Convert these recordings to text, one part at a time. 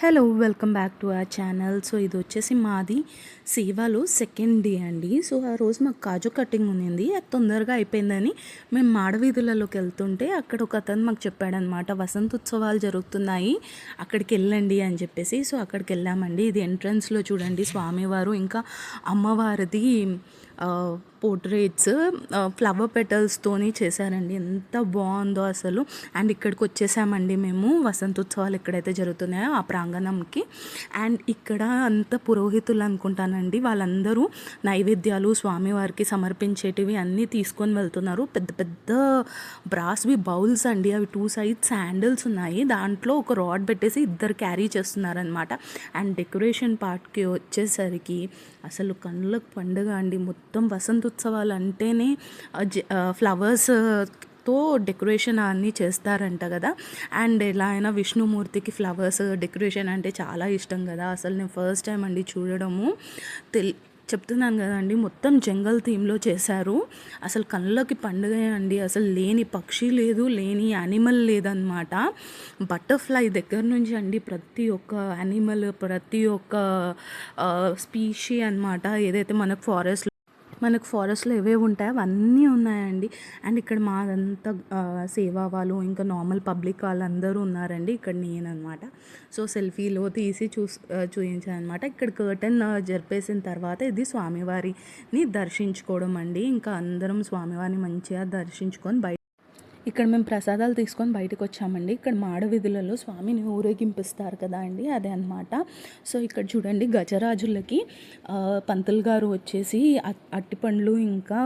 Hello welcome back to our channel. So ఇది వచ్చేసి మాది సేవాలో సెకండ్ డే అండి. సో ఆ రోజు మాకు కాజు కటింగ్ ఉన్నింది, అది తొందరగా అయిపోయిందని మేము మాడవీధులలోకి వెళ్తుంటే అక్కడ ఒక అతను మాకు చెప్పాడనమాట, వసంతోత్సవాలు జరుగుతున్నాయి అక్కడికి వెళ్ళండి అని చెప్పేసి. సో అక్కడికి వెళ్ళామండి. ఇది ఎంట్రన్స్లో చూడండి స్వామివారు ఇంకా అమ్మవారిది పోర్ట్రేట్స్ ఫ్లవర్ పెటల్స్తోని చేశారండి. ఎంత బాగుందో అసలు. అండ్ ఇక్కడికి వచ్చేసామండి మేము, వసంతోత్సవాలు ఎక్కడైతే జరుగుతున్నాయో ఆ ప్రాంగణంకి. అండ్ ఇక్కడ అంత పురోహితులు అనుకుంటానండి, వాళ్ళందరూ నైవేద్యాలు స్వామివారికి సమర్పించేటివి అన్నీ తీసుకొని వెళ్తున్నారు. పెద్ద పెద్ద బ్రాస్వి బౌల్స్ అండి, అవి 2 సైడ్స్ హ్యాండిల్స్ ఉన్నాయి, దాంట్లో ఒక రాడ్ పెట్టేసి ఇద్దరు క్యారీ చేస్తున్నారనమాట. అండ్ డెకరేషన్ పార్ట్కి వచ్చేసరికి అసలు కళ్ళకు పండుగ అండి. మొత్తం వసంతోత్సవాలు అంటేనే ఫ్లవర్స్తో డెకరేషన్ అన్నీ చేస్తారంట కదా. అండ్ ఎలా అయినా విష్ణుమూర్తికి ఫ్లవర్స్ డెకరేషన్ అంటే చాలా ఇష్టం కదా. అసలు నేను ఫస్ట్ టైం అండి చూడడము. చెప్తున్నాను కదండి, మొత్తం జంగల్ థీమ్లో చేశారు. అసలు కళ్ళకి పండుగ అండి. అసలు లేని పక్షి లేదు, లేని యానిమల్ లేదనమాట. బటర్ఫ్లై దగ్గర నుంచి అండి ప్రతి ఒక్క యానిమల్, ప్రతి ఒక్క స్పీషీ అనమాట, ఏదైతే మనకు ఫారెస్ట్లో ఏవేవి ఉంటాయో అవన్నీ ఉన్నాయండి. అండ్ ఇక్కడ మాదంతా సేవా వాళ్ళు ఇంకా నార్మల్ పబ్లిక్ వాళ్ళందరూ ఉన్నారండి. ఇక్కడ నేననమాట. సో సెల్ఫీలో తీసి చూపించాను అనమాట. ఇక్కడ కర్టన్ జరిపేసిన తర్వాత ఇది స్వామివారిని దర్శించుకోవడం అండి. ఇంకా అందరం స్వామివారిని మంచిగా దర్శించుకొని ఇక్కడ మేము ప్రసాదాలు తీసుకొని బయటకు వచ్చామండి. ఇక్కడ మాడవీధులలో స్వామిని ఊరేగింపిస్తారు కదా అండి, అదే అనమాట. సో ఇక్కడ చూడండి గజరాజులకి పంతులు గారు వచ్చేసి అట్టిపండ్లు ఇంకా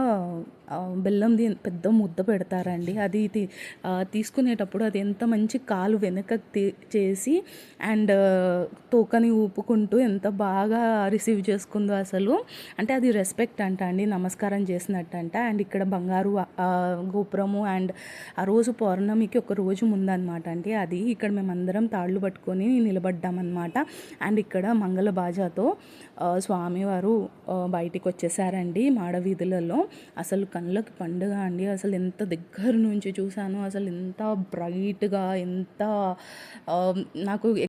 బెల్లంది పెద్ద ముద్ద పెడతారండి. అది తీసుకునేటప్పుడు అది ఎంత మంచి కాలు వెనక చేసి అండ్ తోకని ఊపుకుంటూ ఎంత బాగా రిసీవ్ చేసుకుందో అసలు. అంటే అది రెస్పెక్ట్ అండి, నమస్కారం చేసినట్టు అంట. అండ్ ఇక్కడ బంగారు గోపురము అండ్ ఆ రోజు పౌర్ణమికి ఒక రోజు ముందనమాట అండి అది. ఇక్కడ మేమందరం తాళ్ళు పట్టుకొని నిలబడ్డామన్నమాట. అండ్ ఇక్కడ మంగళ బాజాతో స్వామివారు బయటికి వచ్చేసారండి మాడవీధులలో. అసలు కళ్ళకి పండుగ అండి. అసలు ఎంత దగ్గర నుంచి చూశాను, అసలు ఎంత బ్రైట్గా, ఎంత నాకు